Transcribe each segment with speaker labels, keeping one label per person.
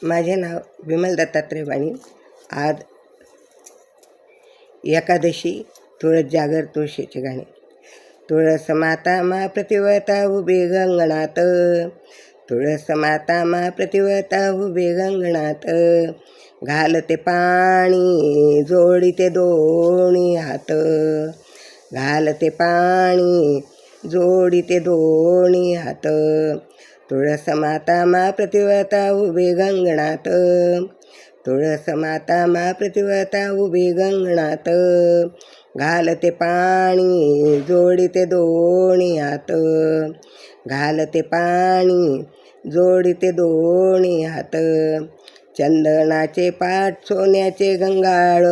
Speaker 1: माझे नाव विमल दत्तात्रय वाणी. आज एकादशी तुळस जागर तुळशीचे गाणे. तुळस माता मा प्रतिवता उभे गंगणात, तुळस माता मा प्रतिवता उभे गंगणात, घालते पाणी जोडीते दोन्ही हात, घालते पाणी जोडीते दोन्ही हात, तुळस माता मा प्रतिवता उभे गंगणात, तुळस माता मा प्रतिवता उभे गंगणात, घालते पाणी जोडीते दोन्ही हात, घालते पाणी जोडीते दोन्ही हात, चंदनाचे पाट सोन्याचे गंगाळ,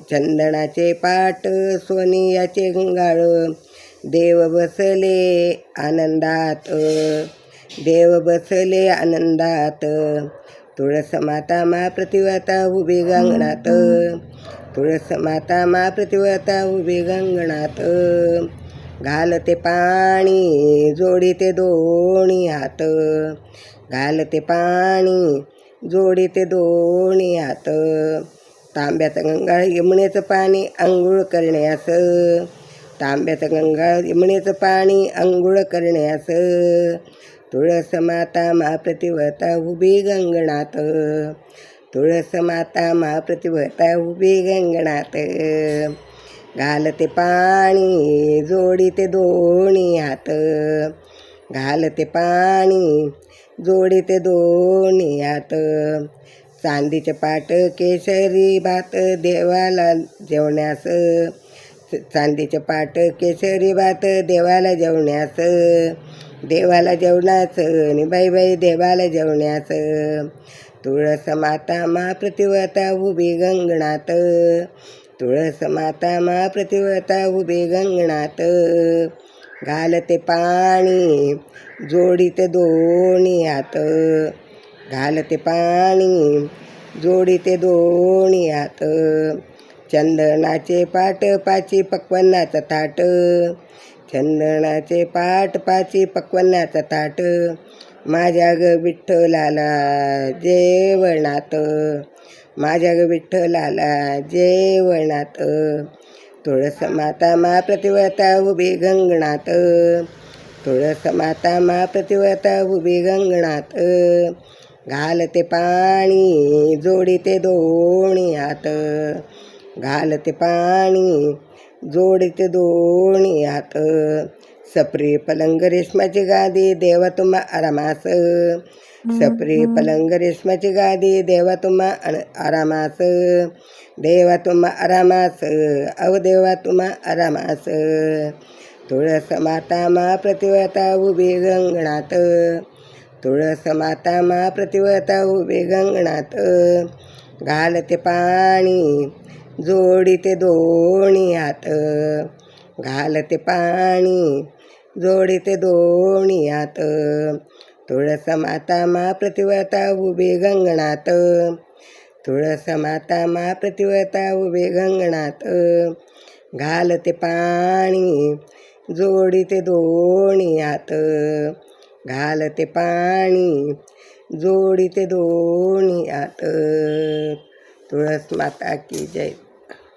Speaker 1: चंदनाचे पाट सोनियाचे गंगाळ, देव बसले आनंदात, देव बसले आनंदात, तुळस माता मा प्रतिवता उभे गंगणात, तुळस माता मा प्रतिवता उभे गंगणात, घालते पाणी जोडीते दोन्ही हात, घालते पाणी जोडीते दोन्ही हात, तांब्याचं गंगाळ यमुनेचं पाणी अंघोळ करण्यास, तांब्याचं गंगाळ यमुनेचं पाणी अंघोळ करण्यास, तुळस माता मा प्रतिवता उभी गंगणात, तुळस माता मा प्रतिवता उभी गंगणात, घालते पाणी जोडीते दोन्ही हात, घालते पाणी जोडीते दोन्ही हात, चांदीचे पाट केशरी भात देवाला जेवण्यास, चांदीचे पाट केशरी भात देवाला जेवण्यास, देवाला जेवणास बाई बाई देवाला जेवण्यास, तुळस माता मा प्रतिवता उभी गंगणात, तुळस माता मा प्रतिवता उभी गंगणात, घालते पाणी जोडीते दोन्ही हात, घालते पाणी जोडीते दोन्ही हात, चंदनाचे पाट पाची पक्वान्नाचं ताट, चंदनाचे पाट पाची पक्वान्नाचं ताट, माझ्या ग विठ्ठलाला जेवणात, माझ्या ग विठ्ठलाला जेवणात, तुळस माता मा प्रतिवता उभी गंगणात, तुळस माता मा प्रतिवता उभी गंगणात, घालते पाणी जोडीते दोन्ही हात, घालते पाणी जोडीते दोन्ही हात, सपरी पलंग रेशमाची गादी देवा तुम्हा आरामास, सपरी पलंग रेशमाची गादी देवा तुम्हा आरामास, देवा तुम्हा आरामास, देवा तुम्हा आरामास, तुळस माता मा प्रतिवता उभी गंगणात, तुळस माता मा प्रतिवता उभी गंगणात, घालते पाणी जोडीते दोन्ही हात, घालते पाणी जोडीते दोन्ही हात, तुळस माता मा प्रतिवता उभी गंगणात, तुळस माता मा प्रतिवता उभी गंगणात, घालते पाणी जोडीते दोन्ही हात, घालते पाणी जोडीते दोन्ही हात. तुळस माता की जय.